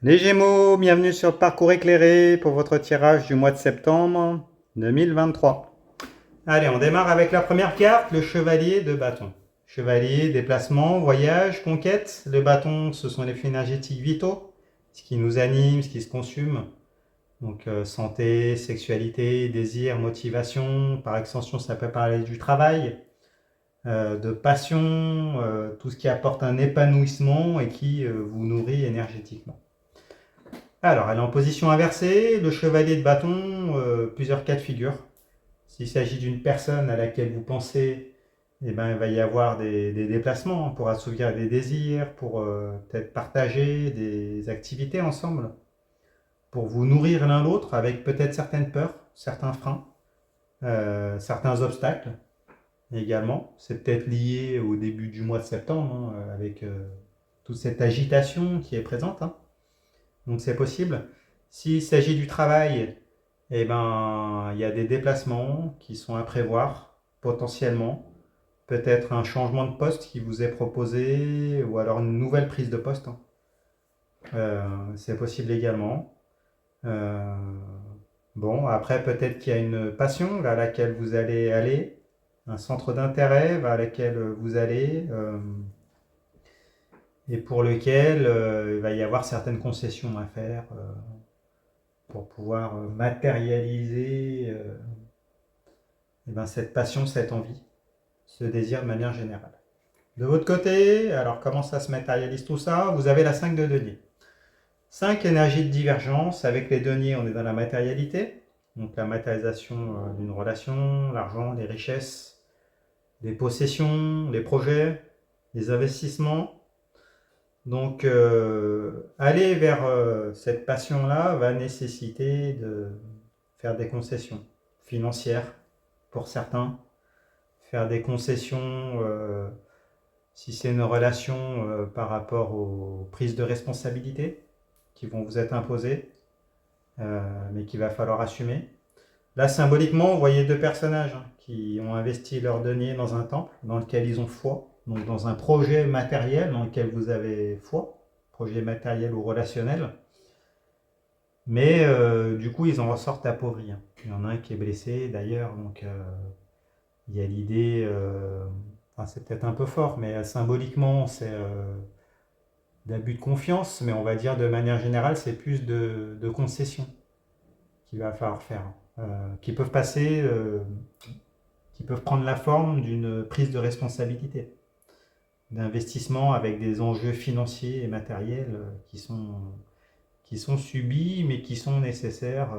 Les Gémeaux, bienvenue sur le parcours éclairé pour votre tirage du mois de septembre 2023. Allez, on démarre avec la première carte, le chevalier de bâton. Chevalier, déplacement, voyage, conquête. Le bâton, ce sont les flux énergétiques vitaux, ce qui nous anime, ce qui se consume. Donc santé, sexualité, désir, motivation. Par extension, ça peut parler du travail, de passion, tout ce qui apporte un épanouissement et qui vous nourrit énergétiquement. Alors, elle est en position inversée, le chevalier de bâton, plusieurs cas de figure. S'il s'agit d'une personne à laquelle vous pensez, eh ben, il va y avoir des déplacements pour assouvir des désirs, pour peut-être partager des activités ensemble, pour vous nourrir l'un l'autre avec peut-être certaines peurs, certains freins, certains obstacles également. C'est peut-être lié au début du mois de septembre, hein, avec toute cette agitation qui est présente, hein. Donc c'est possible. S'il s'agit du travail, eh ben, il y a des déplacements qui sont à prévoir potentiellement. Peut-être un changement de poste qui vous est proposé ou alors une nouvelle prise de poste, hein. C'est possible également. Euh, bon, après peut-être qu'il y a une passion vers laquelle vous allez aller, un centre d'intérêt vers lequel vous allez, et pour lequel il va y avoir certaines concessions à faire pour pouvoir matérialiser eh ben, cette passion, cette envie, ce désir de manière générale. De votre côté, alors comment ça se matérialise tout ça? Vous avez la 5 de denier. 5 énergies de divergence. Avec les deniers, on est dans la matérialité, donc la matérialisation d'une relation, l'argent, les richesses, les possessions, les projets, les investissements. Donc aller vers cette passion-là va nécessiter de faire des concessions financières pour certains, faire des concessions si c'est une relation par rapport aux prises de responsabilité qui vont vous être imposées, mais qu'il va falloir assumer. Là, symboliquement, vous voyez deux personnages qui ont investi leur denier dans un temple dans lequel ils ont foi, donc dans un projet matériel dans lequel vous avez foi, projet matériel ou relationnel, mais du coup, ils en ressortent appauvris. Il y en a un qui est blessé d'ailleurs, donc il y a l'idée, enfin, c'est peut-être un peu fort, mais symboliquement, c'est d'abus de confiance, mais on va dire de manière générale, c'est plus de concessions qu'il va falloir faire, qui peuvent passer, qui peuvent prendre la forme d'une prise de responsabilité, d'investissement avec des enjeux financiers et matériels qui sont subis, mais qui sont nécessaires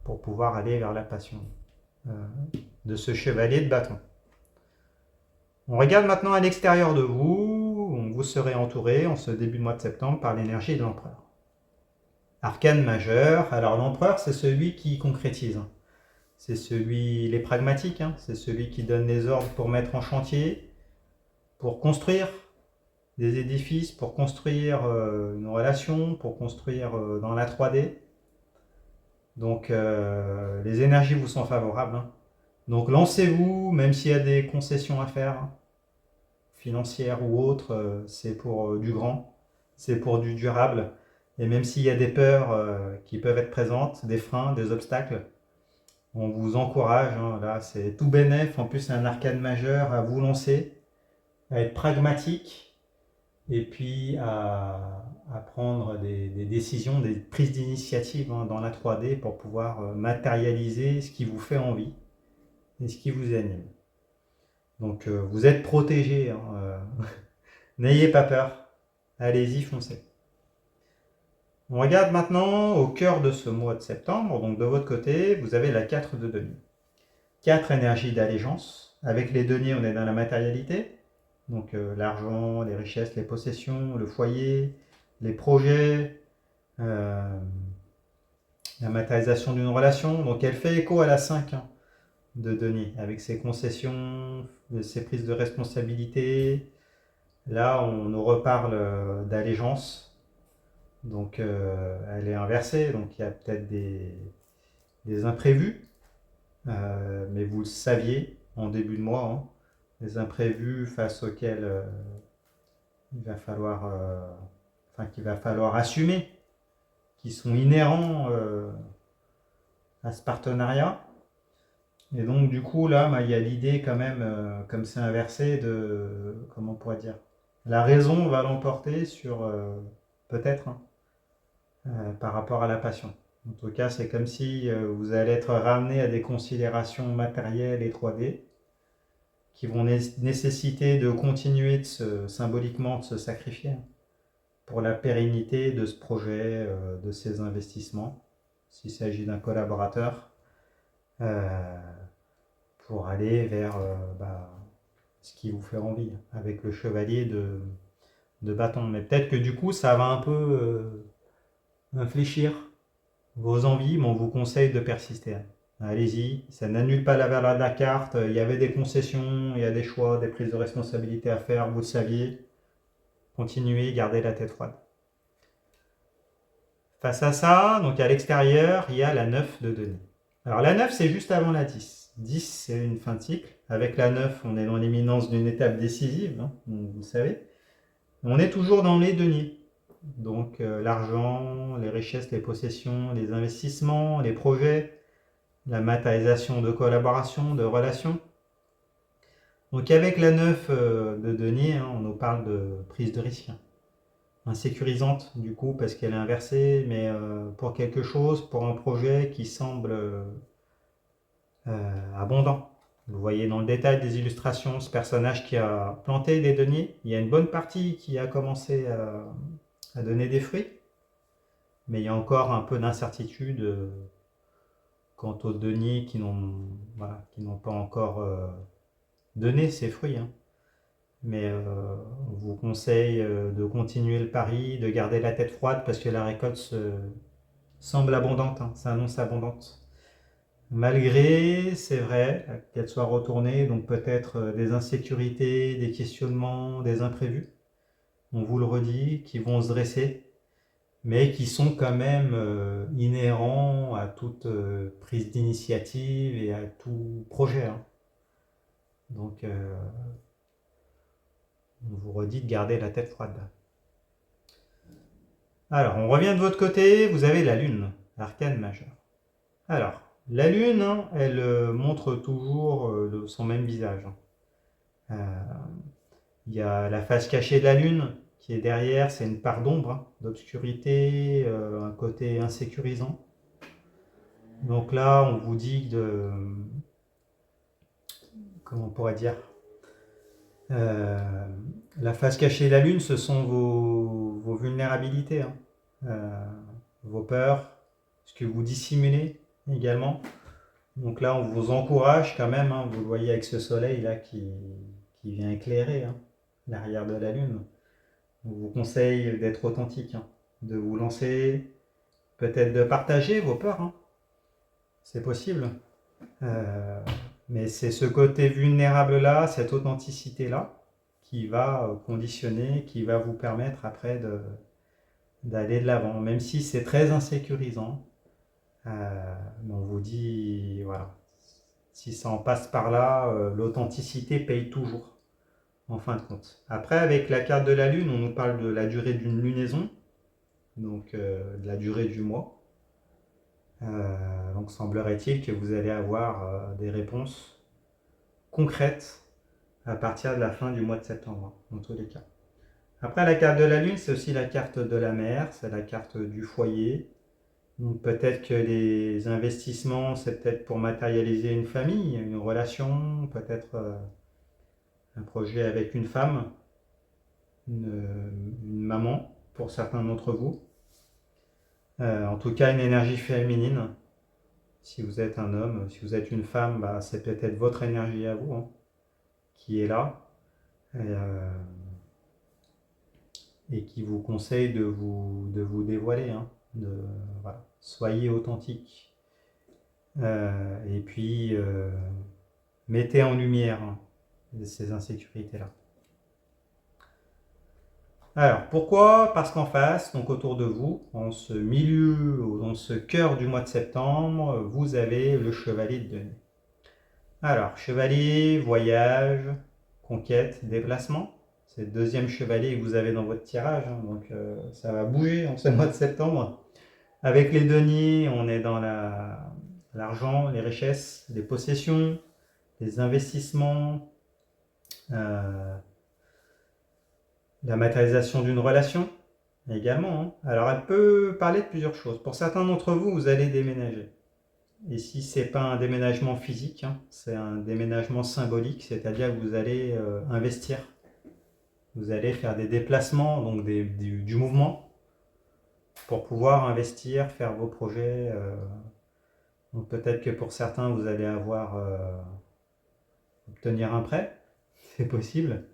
pour pouvoir aller vers la passion euh, de ce chevalier de bâton. On regarde maintenant à l'extérieur de vous, vous serez entouré en ce début de mois de septembre par l'énergie de l'empereur. Arcane majeur, alors l'empereur c'est celui qui concrétise, c'est celui, il est pragmatique, c'est celui qui donne les ordres pour mettre en chantier, pour construire des édifices, pour construire une relation, pour construire dans la 3D. Donc les énergies vous sont favorables. Donc lancez-vous, même s'il y a des concessions à faire, financières ou autres, c'est pour du grand, c'est pour du durable. Et même s'il y a des peurs qui peuvent être présentes, des freins, des obstacles, on vous encourage, là c'est tout bénef, en plus c'est un arcane majeur, à vous lancer, à être pragmatique, et puis à prendre des décisions, des prises d'initiative dans la 3D pour pouvoir matérialiser ce qui vous fait envie et ce qui vous anime. Donc vous êtes protégé, n'ayez pas peur, allez-y, foncez. On regarde maintenant au cœur de ce mois de septembre, donc de votre côté, vous avez la 4 de denier. 4 énergies d'allégeance. Avec les deniers, on est dans la matérialité, donc l'argent, les richesses, les possessions, le foyer, les projets, la matérialisation d'une relation. Donc elle fait écho à la 5 de denier, avec ses concessions, ses prises de responsabilité. Là, on nous reparle d'allégeance. Donc elle est inversée, donc il y a peut-être des imprévus, mais vous le saviez en début de mois, des imprévus face auxquels il va falloir qu'il va falloir assumer, qui sont inhérents à ce partenariat. Et donc du coup là, il y a l'idée quand même, comme c'est inversé, de, comment on pourrait dire, la raison va l'emporter sur, peut-être, hein, par rapport à la passion. En tout cas, c'est comme si vous allez être ramené à des considérations matérielles et 3D qui vont nécessiter de continuer symboliquement de se sacrifier pour la pérennité de ce projet, de ces investissements, s'il s'agit d'un collaborateur, pour aller vers ce qui vous fait envie, avec le chevalier de bâton. Mais peut-être que du coup, ça va un peu infléchir vos envies, mais on vous conseille de persister. Allez-y, ça n'annule pas la valeur de la carte, il y avait des concessions, il y a des choix, des prises de responsabilité à faire, vous le saviez. Continuez, gardez la tête froide. Face à ça, donc à l'extérieur, il y a la 9 de denier. Alors la 9, c'est juste avant la 10. 10, c'est une fin de cycle. Avec la 9, on est dans l'imminence d'une étape décisive, hein, vous le savez. On est toujours dans les deniers. Donc l'argent, les richesses, les possessions, les investissements, les projets, la matérialisation de collaboration, de relations. Donc avec la 9 de denier, hein, on nous parle de prise de risque. Insécurisante du coup parce qu'elle est inversée, mais pour quelque chose, pour un projet qui semble abondant. Vous voyez dans le détail des illustrations ce personnage qui a planté des deniers. Il y a une bonne partie qui a commencé à donner des fruits, mais il y a encore un peu d'incertitude quant aux deniers qui n'ont pas encore donné ces fruits. Hein. Mais on vous conseille de continuer le pari, de garder la tête froide parce que la récolte semble abondante, hein, s'annonce abondante. Malgré, c'est vrai, qu'elle soit retournée, donc peut-être des insécurités, des questionnements, des imprévus, on vous le redit, qui vont se dresser, mais qui sont quand même inhérents à toute prise d'initiative et à tout projet. Hein. Donc, on vous redit de garder la tête froide. Alors, on revient de votre côté, vous avez la Lune, l'arcane majeur. Alors, la Lune, hein, elle montre toujours son même visage. Il y a la face cachée de la Lune qui est derrière, c'est une part d'ombre, hein, d'obscurité, un côté insécurisant. Donc là, on vous dit comment on pourrait dire, la face cachée de la Lune, ce sont vos vulnérabilités, hein, vos peurs, ce que vous dissimulez également. Donc là, on vous encourage quand même, hein, vous le voyez avec ce soleil là qui vient éclairer hein, l'arrière de la Lune. On vous conseille d'être authentique, hein, de vous lancer, peut-être de partager vos peurs. Hein. C'est possible. Mais c'est ce côté vulnérable là, cette authenticité là, qui va conditionner, qui va vous permettre après d'aller de l'avant, même si c'est très insécurisant. On vous dit, voilà, si ça en passe par là, l'authenticité paye toujours, en fin de compte. Après, avec la carte de la Lune, on nous parle de la durée d'une lunaison, donc de la durée du mois. Donc semblerait-il que vous allez avoir des réponses concrètes à partir de la fin du mois de septembre, dans tous les cas. Après, la carte de la Lune, c'est aussi la carte de la mer, c'est la carte du foyer. Donc peut-être que les investissements, c'est peut-être pour matérialiser une famille, une relation, peut-être un projet avec une femme, une maman pour certains d'entre vous. En tout cas, une énergie féminine. Si vous êtes un homme, si vous êtes une femme, c'est peut-être votre énergie à vous hein, qui est là et qui vous conseille de vous dévoiler. Hein, voilà. Soyez authentique. Et puis, mettez en lumière hein, ces insécurités-là. Alors, pourquoi? Parce qu'en face, donc autour de vous, en ce milieu, dans ce cœur du mois de septembre, vous avez le chevalier de denier. Alors, chevalier, voyage, conquête, déplacement, C'est le deuxième chevalier que vous avez dans votre tirage, hein, donc ça va bouger en ce mois de septembre. Avec les deniers, on est dans l'argent, les richesses, les possessions, les investissements, la matérialisation d'une relation également, hein. Alors elle peut parler de plusieurs choses. Pour certains d'entre vous, vous allez déménager. Et si ce n'est pas un déménagement physique, hein, c'est un déménagement symbolique, c'est-à-dire que vous allez investir. Vous allez faire des déplacements, donc du mouvement, pour pouvoir investir, faire vos projets. Donc peut-être que pour certains, vous allez obtenir un prêt, c'est possible.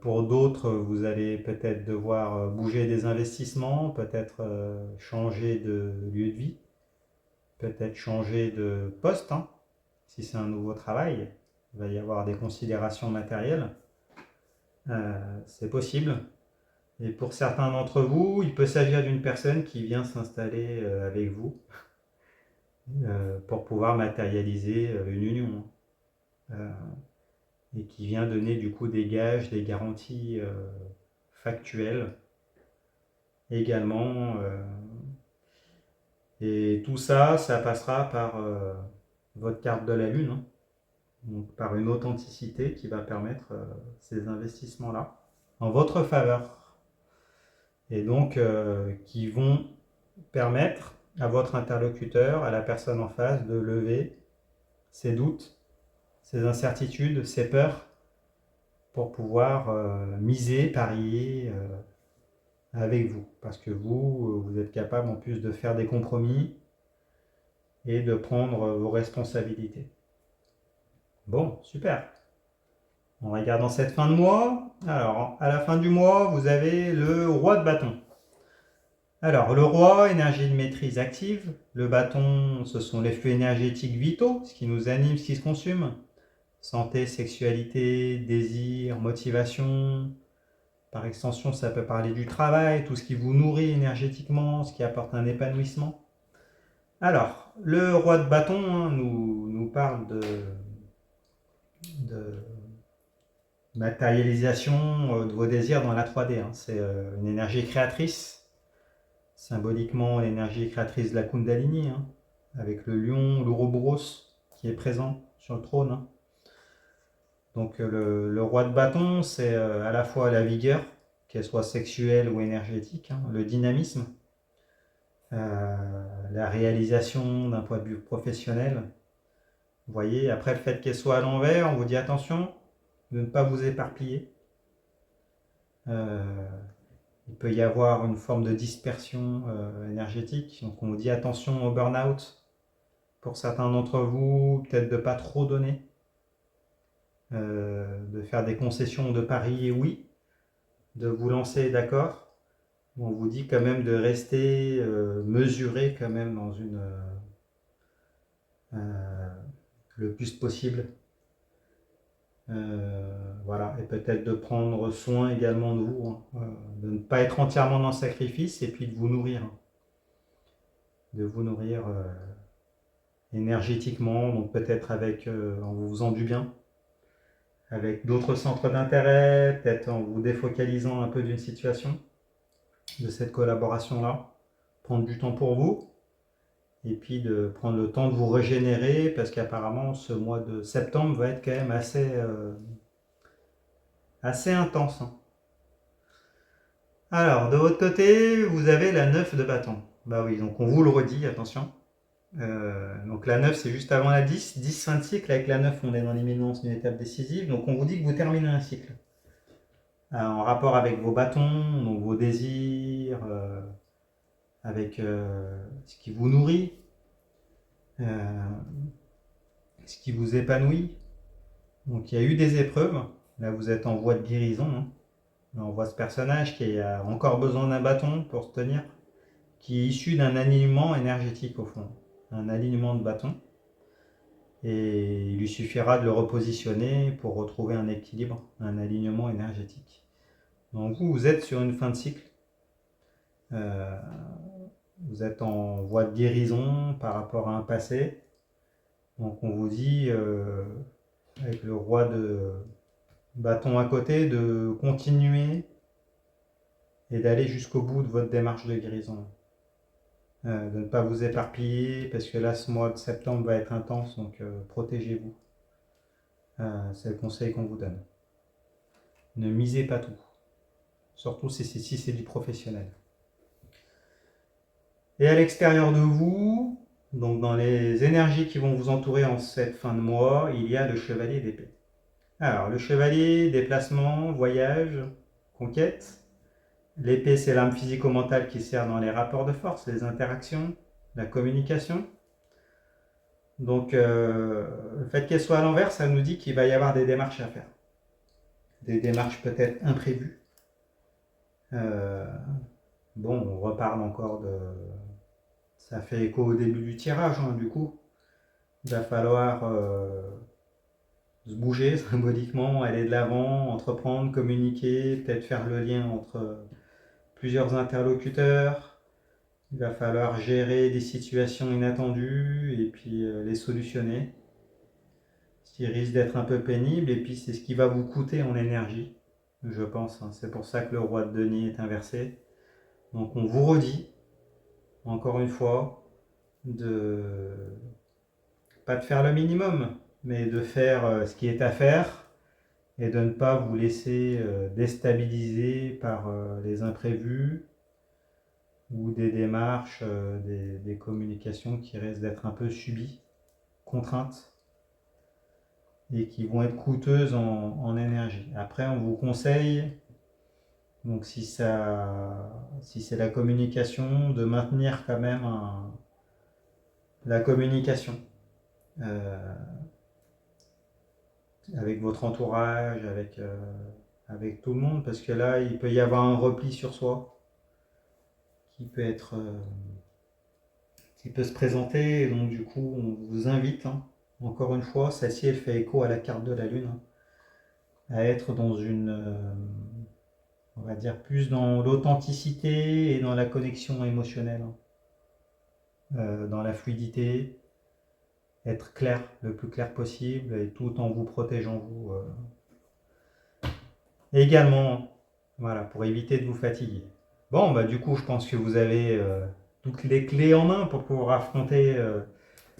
Pour d'autres, vous allez peut-être devoir bouger des investissements, peut-être changer de lieu de vie, peut-être changer de poste, hein. Si c'est un nouveau travail, il va y avoir des considérations matérielles. C'est possible. Et pour certains d'entre vous, il peut s'agir d'une personne qui vient s'installer avec vous pour pouvoir matérialiser une union. Et qui vient donner du coup des gages, des garanties factuelles également. Et tout ça, ça passera par votre carte de la Lune, hein, donc par une authenticité qui va permettre ces investissements-là en votre faveur. Et donc qui vont permettre à votre interlocuteur, à la personne en face, de lever ses doutes, ses incertitudes, ses peurs, pour pouvoir miser, parier avec vous. Parce que vous êtes capable en plus de faire des compromis et de prendre vos responsabilités. Bon, super. On regarde dans cette fin de mois. Alors, à la fin du mois, vous avez le roi de bâton. Alors, le roi, énergie de maîtrise active. Le bâton, ce sont les flux énergétiques vitaux, ce qui nous anime, ce qui se consume. Santé, sexualité, désir, motivation. Par extension, ça peut parler du travail, tout ce qui vous nourrit énergétiquement, ce qui apporte un épanouissement. Alors, le roi de bâton hein, nous parle de matérialisation de vos désirs dans la 3D. Hein. C'est une énergie créatrice, symboliquement l'énergie créatrice de la Kundalini, hein, avec le lion, l'Ouroboros qui est présent sur le trône. Hein. Donc le roi de bâton, c'est à la fois la vigueur, qu'elle soit sexuelle ou énergétique, hein, le dynamisme, la réalisation d'un point de vue professionnel. Vous voyez, après le fait qu'elle soit à l'envers, on vous dit attention de ne pas vous éparpiller. Il peut y avoir une forme de dispersion énergétique, donc on vous dit attention au burn-out. Pour certains d'entre vous, peut-être de ne pas trop donner, de faire des concessions de parier, oui, de vous lancer, d'accord. On vous dit quand même de rester mesuré quand même dans le plus possible. Voilà, et peut-être de prendre soin également de vous, hein, de ne pas être entièrement dans le sacrifice et puis de vous nourrir. Énergétiquement, donc peut-être avec en vous faisant du bien, avec d'autres centres d'intérêt, peut-être en vous défocalisant un peu d'une situation, de cette collaboration-là, prendre du temps pour vous, et puis de prendre le temps de vous régénérer, parce qu'apparemment ce mois de septembre va être quand même assez intense. Hein. Alors, de votre côté, vous avez la 9 de bâton. Bah oui, donc on vous le redit, attention. Donc la 9, c'est juste avant la 10. 10, fin de cycle. Avec la 9, on est dans l'imminence d'une étape décisive. Donc on vous dit que vous terminez un cycle. En rapport avec vos bâtons, donc vos désirs, avec ce qui vous nourrit, ce qui vous épanouit. Donc il y a eu des épreuves. Là, vous êtes en voie de guérison. Hein. Là, on voit ce personnage qui a encore besoin d'un bâton pour se tenir, qui est issu d'un alignement énergétique au fond. Un alignement de bâton. Et il lui suffira de le repositionner pour retrouver un équilibre, un alignement énergétique. Donc vous êtes sur une fin de cycle. Vous êtes en voie de guérison par rapport à un passé. Donc on vous dit, avec le roi bâton à côté, de continuer et d'aller jusqu'au bout de votre démarche de guérison. De ne pas vous éparpiller, parce que là, ce mois de septembre va être intense, donc protégez-vous. C'est le conseil qu'on vous donne. Ne misez pas tout, surtout si c'est du professionnel. Et à l'extérieur de vous, donc dans les énergies qui vont vous entourer en cette fin de mois, il y a le chevalier d'épée. Alors, le chevalier, déplacement, voyage, conquête. L'épée, c'est l'arme physico-mentale qui sert dans les rapports de force, les interactions, la communication. Donc, le fait qu'elle soit à l'envers, ça nous dit qu'il va y avoir des démarches à faire. Des démarches peut-être imprévues. Bon, on reparle encore de... Ça fait écho au début du tirage, hein, du coup. Il va falloir se bouger symboliquement, aller de l'avant, entreprendre, communiquer, peut-être faire le lien entre plusieurs interlocuteurs. Il va falloir gérer des situations inattendues et puis les solutionner. Ce qui risque d'être un peu pénible, et puis c'est ce qui va vous coûter en énergie, je pense. C'est pour ça que le roi de denier est inversé. Donc on vous redit, encore une fois, pas de faire le minimum, mais de faire ce qui est à faire et de ne pas vous laisser déstabiliser par les imprévus ou des démarches, des communications qui risquent d'être un peu subies, contraintes, et qui vont être coûteuses en énergie. Après, on vous conseille, donc si c'est la communication, de maintenir quand même la communication avec votre entourage, avec tout le monde, parce que là, il peut y avoir un repli sur soi qui peut se présenter, et donc du coup, on vous invite, hein, encore une fois, celle-ci, elle fait écho à la carte de la Lune, hein, à être dans on va dire, plus dans l'authenticité et dans la connexion émotionnelle, hein, dans la fluidité, être clair, le plus clair possible, et tout en vous protégeant vous. Également, voilà, pour éviter de vous fatiguer. Bon, bah du coup, je pense que vous avez toutes les clés en main pour pouvoir affronter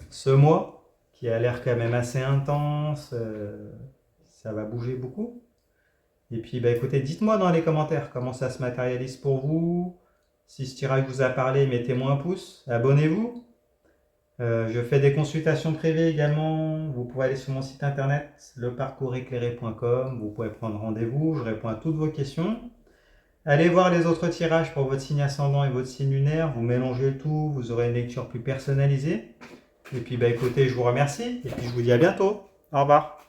ce mois, qui a l'air quand même assez intense. Ça va bouger beaucoup. Et puis, bah écoutez, dites-moi dans les commentaires comment ça se matérialise pour vous. Si ce tirage vous a parlé, mettez-moi un pouce, abonnez-vous. Je fais des consultations privées également. Vous pouvez aller sur mon site internet, leparcourseclairé.com. Vous pouvez prendre rendez-vous, je réponds à toutes vos questions. Allez voir les autres tirages pour votre signe ascendant et votre signe lunaire. Vous mélangez le tout, vous aurez une lecture plus personnalisée. Et puis, bah écoutez, je vous remercie et puis je vous dis à bientôt. Au revoir.